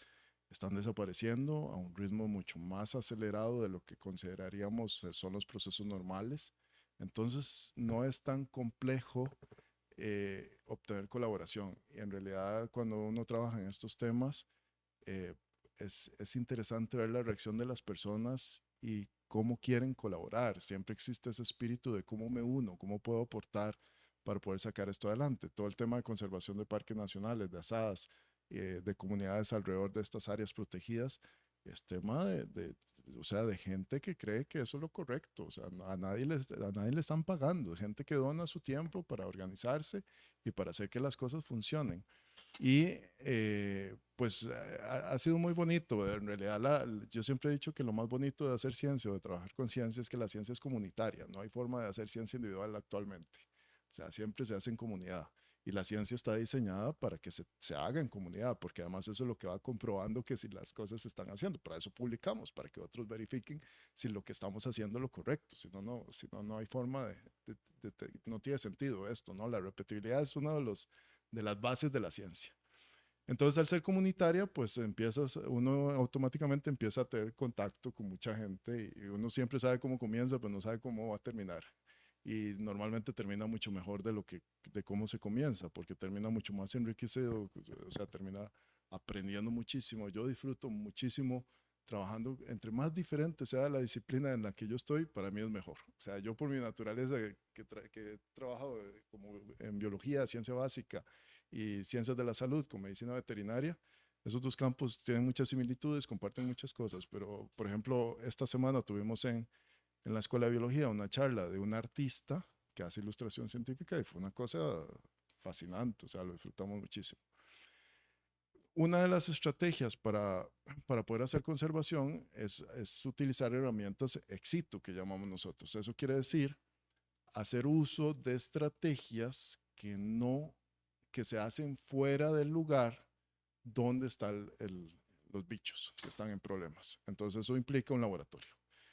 están desapareciendo a un ritmo mucho más acelerado de lo que consideraríamos son los procesos normales. Entonces, no es tan complejo obtener colaboración. Y en realidad, cuando uno trabaja en estos temas, eh, es interesante ver la reacción de las personas y cómo quieren colaborar. Siempre existe ese espíritu de cómo me uno, cómo puedo aportar para poder sacar esto adelante. Todo el tema de conservación de parques nacionales, de asadas, de comunidades alrededor de estas áreas protegidas, es tema o sea, de gente que cree que eso es lo correcto. O sea, a nadie le están pagando, gente que dona su tiempo para organizarse y para hacer que las cosas funcionen. Y pues ha sido muy bonito. En realidad, yo siempre he dicho que lo más bonito de hacer ciencia o de trabajar con ciencia es que la ciencia es comunitaria. No hay forma de hacer ciencia individual actualmente. O sea, siempre se hace en comunidad. Y la ciencia está diseñada para que se haga en comunidad, porque además eso es lo que va comprobando que si las cosas se están haciendo. Para eso publicamos, para que otros verifiquen si lo que estamos haciendo es lo correcto. Si no, no hay forma no tiene sentido esto, ¿no? La repetibilidad es uno de las bases de la ciencia. Entonces, al ser comunitaria, pues uno automáticamente empieza a tener contacto con mucha gente y uno siempre sabe cómo comienza, pero no sabe cómo va a terminar. Y normalmente termina mucho mejor de cómo se comienza, porque termina mucho más enriquecido, o sea, termina aprendiendo muchísimo. Yo disfruto muchísimo trabajando, entre más diferente sea la disciplina en la que yo estoy, para mí es mejor. O sea, yo por mi naturaleza que he trabajado como en biología, ciencia básica, y ciencias de la salud con medicina veterinaria. Esos dos campos tienen muchas similitudes, comparten muchas cosas, pero por ejemplo, esta semana tuvimos en la Escuela de Biología una charla de un artista que hace ilustración científica y fue una cosa fascinante, o sea, lo disfrutamos muchísimo. Una de las estrategias para poder hacer conservación es utilizar herramientas ex situ, que llamamos nosotros. Eso quiere decir hacer uso de estrategias que se hacen fuera del lugar donde están los bichos que están en problemas. Entonces eso implica un laboratorio.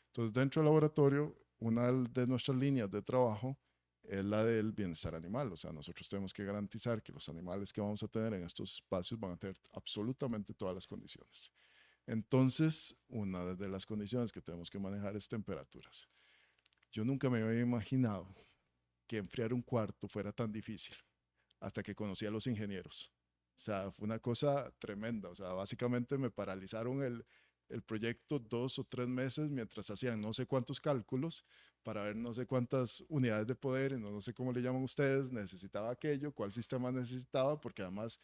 Entonces dentro del laboratorio, una de nuestras líneas de trabajo es la del bienestar animal. O sea, nosotros tenemos que garantizar que los animales que vamos a tener en estos espacios van a tener absolutamente todas las condiciones. Entonces, una de las condiciones que tenemos que manejar es temperaturas. Yo nunca me había imaginado que enfriar un cuarto fuera tan difícil hasta que conocí a los ingenieros. O sea, fue una cosa tremenda. O sea, básicamente me paralizaron el proyecto 2 o 3 meses mientras hacían no sé cuántos cálculos para ver no sé cuántas unidades de poder, no sé cómo le llaman ustedes, necesitaba aquello, cuál sistema necesitaba, porque además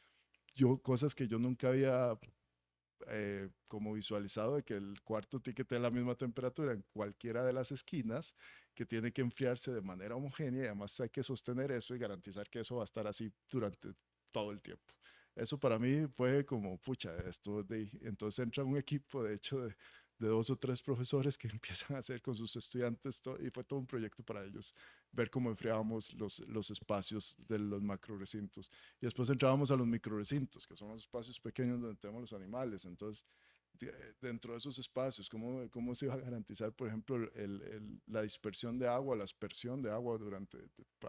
cosas que yo nunca había como visualizado de que el cuarto tiene que tener la misma temperatura en cualquiera de las esquinas, que tiene que enfriarse de manera homogénea y además hay que sostener eso y garantizar que eso va a estar así durante todo el tiempo. Eso para mí fue como, pucha, entonces entra un equipo, de hecho, de 2 o 3 profesores que empiezan a hacer con sus estudiantes y fue todo un proyecto para ellos, ver cómo enfriábamos los espacios de los macrorecintos. Y después entrábamos a los microrecintos, que son los espacios pequeños donde tenemos los animales. Entonces, dentro de esos espacios, ¿cómo se iba a garantizar, por ejemplo, la dispersión de agua, la aspersión de agua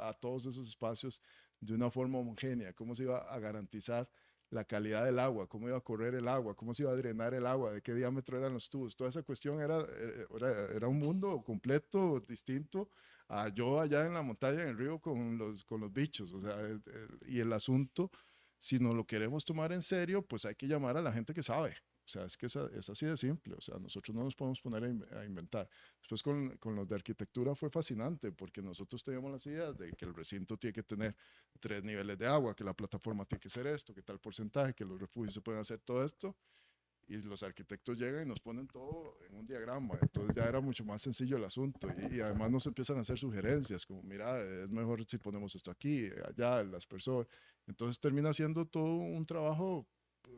a todos esos espacios de una forma homogénea? ¿Cómo se iba a garantizar la calidad del agua, cómo iba a correr el agua, cómo se iba a drenar el agua, de qué diámetro eran los tubos. Toda esa cuestión era un mundo completo, distinto a yo allá en la montaña, en el río, con los bichos. O sea, y el asunto, si nos lo queremos tomar en serio, pues hay que llamar a la gente que sabe. O sea, es que es así de simple. O sea, nosotros no nos podemos poner a inventar. Después con los de arquitectura fue fascinante porque nosotros teníamos las ideas de que el recinto tiene que tener 3 niveles de agua, que la plataforma tiene que ser esto, que tal porcentaje, que los refugios se pueden hacer todo esto. Y los arquitectos llegan y nos ponen todo en un diagrama. Entonces ya era mucho más sencillo el asunto. Y además nos empiezan a hacer sugerencias, como mira, es mejor si ponemos esto aquí, allá, las personas. Entonces termina siendo todo un trabajo,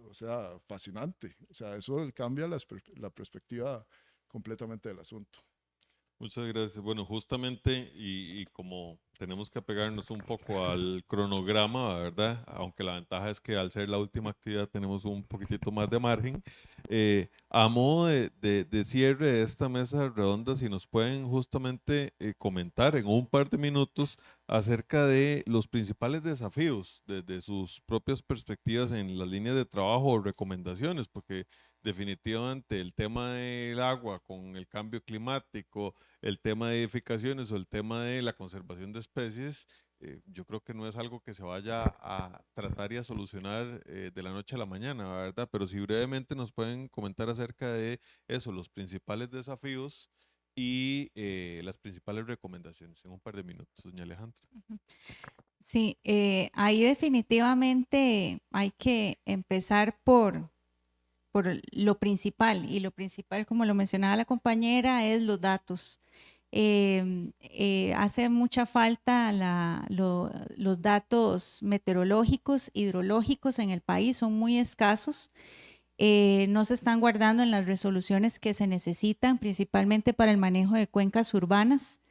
o sea, fascinante. O sea, eso cambia la perspectiva completamente del asunto. Muchas gracias. Bueno, justamente y como tenemos que apegarnos un poco al cronograma, ¿verdad? Aunque la ventaja es que al ser la última actividad tenemos un poquitito más de margen. A modo de cierre de esta mesa redonda, si nos pueden justamente comentar en un par de minutos acerca de los principales desafíos desde sus propias perspectivas en las líneas de trabajo o recomendaciones, porque definitivamente el tema del agua con el cambio climático, el tema de edificaciones o el tema de la conservación de especies, yo creo que no es algo que se vaya a tratar y a solucionar de la noche a la mañana, ¿verdad? Pero si brevemente nos pueden comentar acerca de eso, los principales desafíos y las principales recomendaciones en un par de minutos, doña Alejandra. Sí, ahí definitivamente hay que empezar por lo principal, y lo principal, como lo mencionaba la compañera, es los datos. Hace mucha falta los datos meteorológicos, hidrológicos en el país, son muy escasos. No se están guardando en las resoluciones que se necesitan, principalmente para el manejo de cuencas urbanas.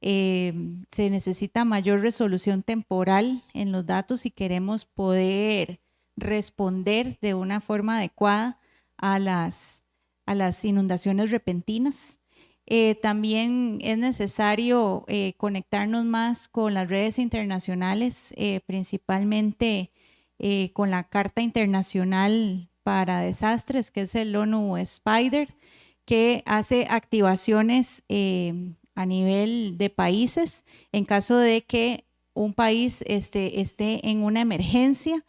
Se necesita mayor resolución temporal en los datos si queremos poder responder de una forma adecuada a las inundaciones repentinas. También es necesario conectarnos más con las redes internacionales, principalmente con la Carta Internacional para Desastres, que es el ONU SPIDER, que hace activaciones a nivel de países en caso de que un país esté en una emergencia.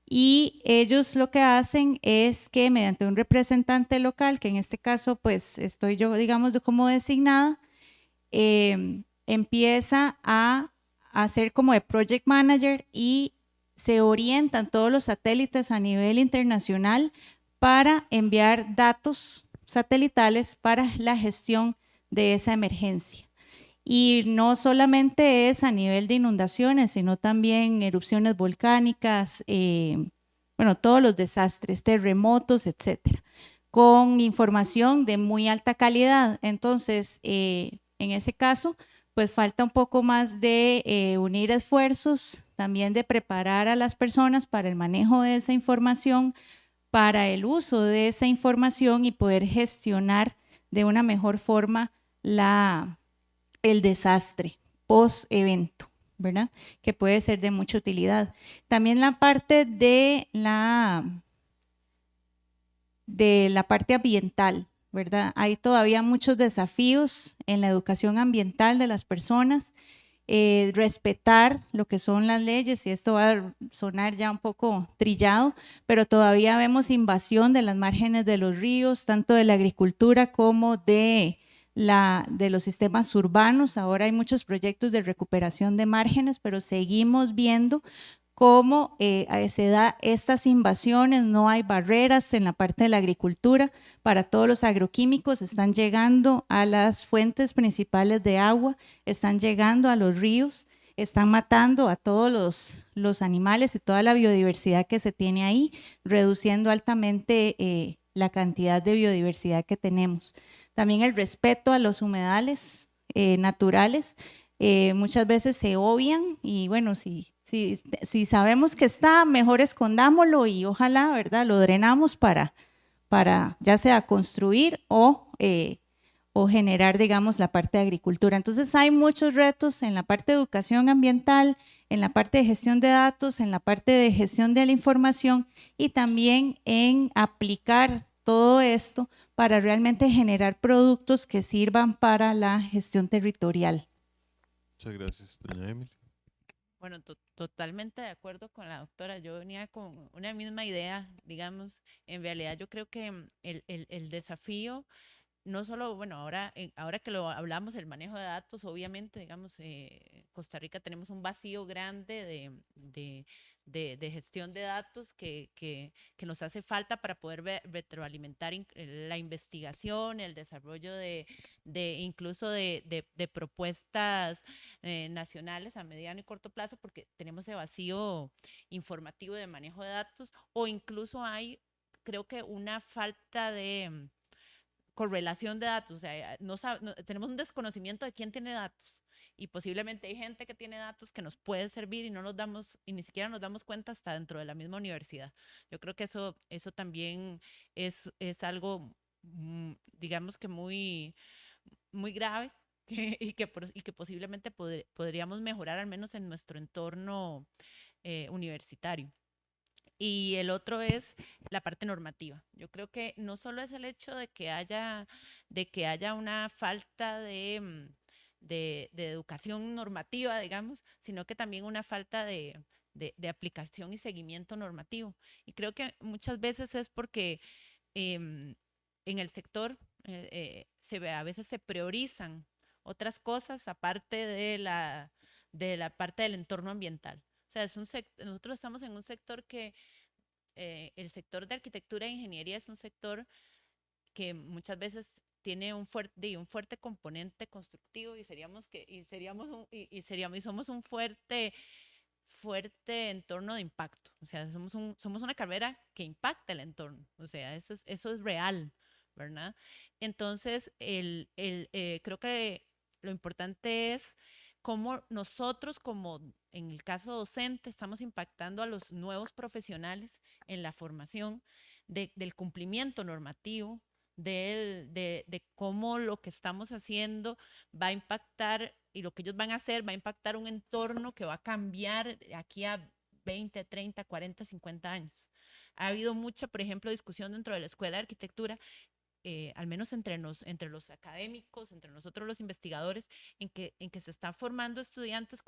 Y ellos lo que hacen es que mediante un representante local, que en este caso pues estoy yo, digamos, como designada, empieza a hacer como de project manager y se orientan todos los satélites a nivel internacional para enviar datos satelitales para la gestión de esa emergencia. Y no solamente es a nivel de inundaciones, sino también erupciones volcánicas, bueno, todos los desastres, terremotos, etcétera, con información de muy alta calidad. Entonces, en ese caso, pues falta un poco más de unir esfuerzos, también de preparar a las personas para el manejo de esa información, para el uso de esa información y poder gestionar de una mejor forma el desastre post-evento, ¿verdad? Que puede ser de mucha utilidad. También la parte de la parte ambiental, ¿verdad? Hay todavía muchos desafíos en la educación ambiental de las personas, respetar lo que son las leyes, y esto va a sonar ya un poco trillado, pero todavía vemos invasión de las márgenes de los ríos, tanto de la agricultura como de los sistemas urbanos. Ahora hay muchos proyectos de recuperación de márgenes, pero seguimos viendo cómo se da estas invasiones. No hay barreras en la parte de la agricultura. Para todos los agroquímicos están llegando a las fuentes principales de agua, están llegando a los ríos, están matando a todos los animales y toda la biodiversidad que se tiene ahí, reduciendo altamente la cantidad de biodiversidad que tenemos. También el respeto a los humedales naturales, muchas veces se obvian, y bueno, si sabemos que está, mejor escondámoslo y ojalá, ¿verdad?, lo drenamos para ya sea construir o o generar, digamos, la parte de agricultura. Entonces hay muchos retos en la parte de educación ambiental, en la parte de gestión de datos, en la parte de gestión de la información y también en aplicar todo esto para realmente generar productos que sirvan para la gestión territorial. Muchas gracias, doña Emily. Bueno, totalmente de acuerdo con la doctora. Yo venía con una misma idea, digamos. En realidad yo creo que el desafío, no solo, bueno, ahora que lo hablamos, el manejo de datos, obviamente, digamos, Costa Rica tenemos un vacío grande de gestión de datos que nos hace falta para poder retroalimentar la investigación, el desarrollo incluso de propuestas nacionales a mediano y corto plazo, porque tenemos ese vacío informativo de manejo de datos, o incluso hay, creo que una falta de correlación de datos, o sea, tenemos un desconocimiento de quién tiene datos y posiblemente hay gente que tiene datos que nos puede servir y no nos damos, y ni siquiera nos damos cuenta hasta dentro de la misma universidad. Yo creo que eso también es algo, digamos que muy grave y que posiblemente podríamos mejorar al menos en nuestro entorno universitario. Y el otro es la parte normativa. Yo creo que no solo es el hecho de que haya una falta de educación normativa, digamos, sino que también una falta de aplicación y seguimiento normativo. Y creo que muchas veces es porque en el sector a veces se priorizan otras cosas aparte de la parte del entorno ambiental. O sea, nosotros estamos en un sector que el sector de arquitectura e ingeniería es un sector que muchas veces tiene un fuerte componente constructivo y somos un fuerte entorno de impacto. O sea, somos una carrera que impacta el entorno. O sea, eso es real, ¿verdad? Entonces, creo que lo importante es cómo nosotros, como en el caso docente, estamos impactando a los nuevos profesionales en la formación del cumplimiento normativo, de cómo lo que estamos haciendo va a impactar y lo que ellos van a hacer va a impactar un entorno que va a cambiar aquí a 20, 30, 40, 50 años. Ha habido mucha, por ejemplo, discusión dentro de la Escuela de Arquitectura, al menos entre los académicos, entre nosotros los investigadores, en que se están formando estudiantes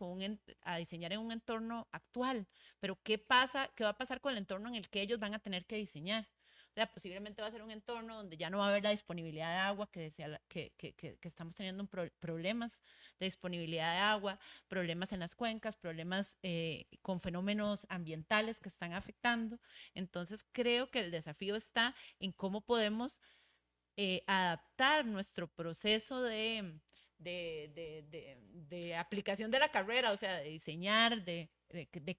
a diseñar en un entorno actual. Pero ¿qué va a pasar con el entorno en el que ellos van a tener que diseñar? O sea, posiblemente va a ser un entorno donde ya no va a haber la disponibilidad de agua, que estamos teniendo problemas de disponibilidad de agua, problemas en las cuencas, problemas con fenómenos ambientales que están afectando. Entonces, creo que el desafío está en cómo podemos adaptar nuestro proceso de aplicación de la carrera, o sea, de diseñar, de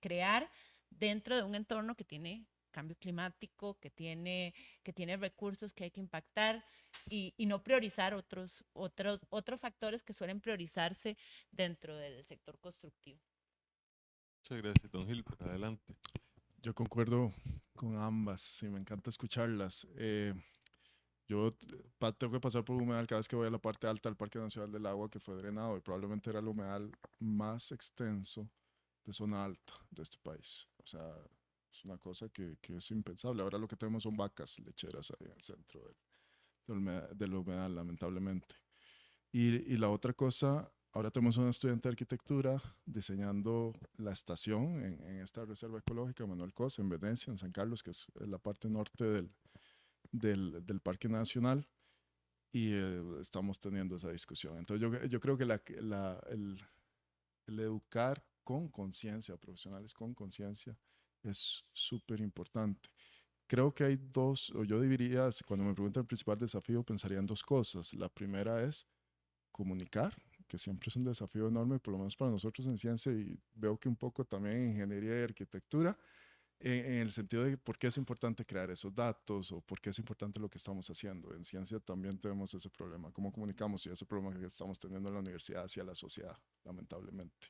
crear dentro de un entorno que tiene cambio climático, que tiene recursos que hay que impactar y no priorizar otros factores que suelen priorizarse dentro del sector constructivo. Muchas gracias, don Gilbert. Adelante. Yo concuerdo con ambas y me encanta escucharlas. Yo tengo que pasar por un humedal cada vez que voy a la parte alta del Parque Nacional del Agua que fue drenado y probablemente era el humedal más extenso de zona alta de este país. O sea, es una cosa que es impensable. Ahora lo que tenemos son vacas lecheras ahí en el centro del humedal, lamentablemente. Y la otra cosa, ahora tenemos un estudiante de arquitectura diseñando la estación en esta reserva ecológica, Manuel Cos, en Venecia, en San Carlos, que es la parte norte del Parque Nacional, y estamos teniendo esa discusión. Entonces yo creo que el educar con conciencia, profesionales con conciencia, es súper importante. Creo que hay dos, o yo diría, cuando me preguntan el principal desafío, pensaría en dos cosas. La primera es comunicar, que siempre es un desafío enorme, por lo menos para nosotros en ciencia, y veo que un poco también en ingeniería y arquitectura, en el sentido de por qué es importante crear esos datos o por qué es importante lo que estamos haciendo. En ciencia también tenemos ese problema, cómo comunicamos y ese problema que estamos teniendo en la universidad hacia la sociedad, lamentablemente.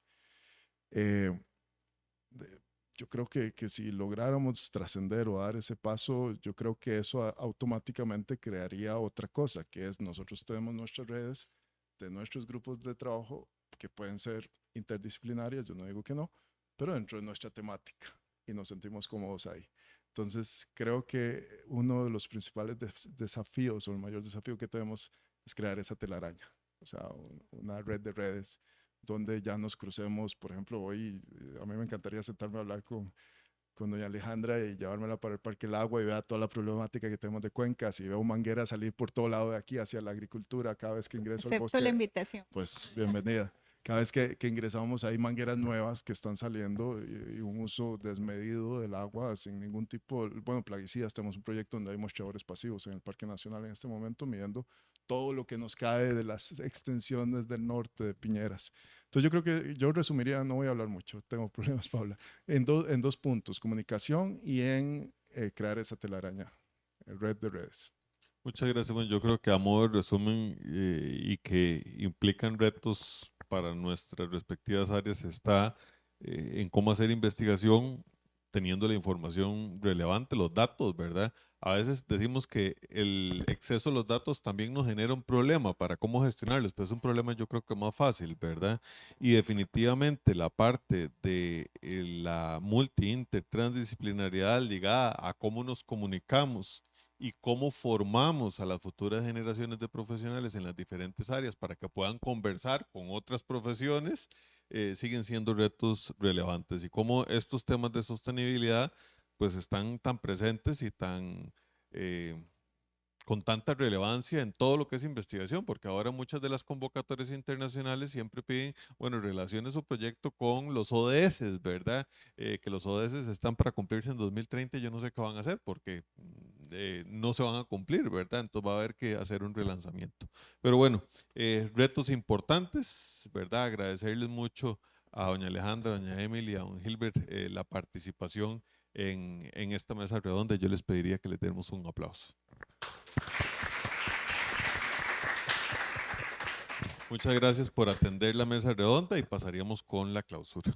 yo creo que si lográramos trascender o dar ese paso, yo creo que eso automáticamente crearía otra cosa, que es nosotros tenemos nuestras redes de nuestros grupos de trabajo que pueden ser interdisciplinarias, yo no digo que no, pero dentro de nuestra temática y nos sentimos cómodos ahí. Entonces, creo que uno de los principales desafíos o el mayor desafío que tenemos es crear esa telaraña, o sea, una red de redes donde ya nos crucemos. Por ejemplo, hoy a mí me encantaría sentarme a hablar con doña Alejandra y llevármela para el Parque El Agua y vea toda la problemática que tenemos de cuencas y veo mangueras salir por todo lado de aquí hacia la agricultura cada vez que ingreso al bosque. Acepto la invitación. Pues bienvenida. Cada vez que ingresamos hay mangueras nuevas que están saliendo y un uso desmedido del agua sin ningún tipo, bueno, plaguicidas. Tenemos un proyecto donde hay muestreadores pasivos en el Parque Nacional en este momento midiendo todo lo que nos cae de las extensiones del norte de Piñeras. Entonces yo creo que yo resumiría, no voy a hablar mucho, tengo problemas para hablar, en dos puntos, comunicación y en crear esa telaraña, red de redes. Muchas gracias. Bueno, yo creo que a modo de resumen y que implican retos para nuestras respectivas áreas está en cómo hacer investigación teniendo la información relevante, los datos, ¿verdad? A veces decimos que el exceso de los datos también nos genera un problema para cómo gestionarlos, pero es un problema yo creo que más fácil, ¿verdad? Y definitivamente la parte de la transdisciplinariedad ligada a cómo nos comunicamos y cómo formamos a las futuras generaciones de profesionales en las diferentes áreas para que puedan conversar con otras profesiones, siguen siendo retos relevantes, y cómo estos temas de sostenibilidad pues están tan presentes y tan con tanta relevancia en todo lo que es investigación, porque ahora muchas de las convocatorias internacionales siempre piden, bueno, relacione su proyecto con los ODS, ¿verdad? Que los ODS están para cumplirse en 2030 y yo no sé qué van a hacer porque no se van a cumplir, ¿verdad? Entonces va a haber que hacer un relanzamiento. Pero bueno, retos importantes, ¿verdad? Agradecerles mucho a doña Alejandra, a doña Emily y a don Gilbert la participación en esta mesa redonda. Yo les pediría que les demos un aplauso. Muchas gracias por atender la mesa redonda y pasaríamos con la clausura.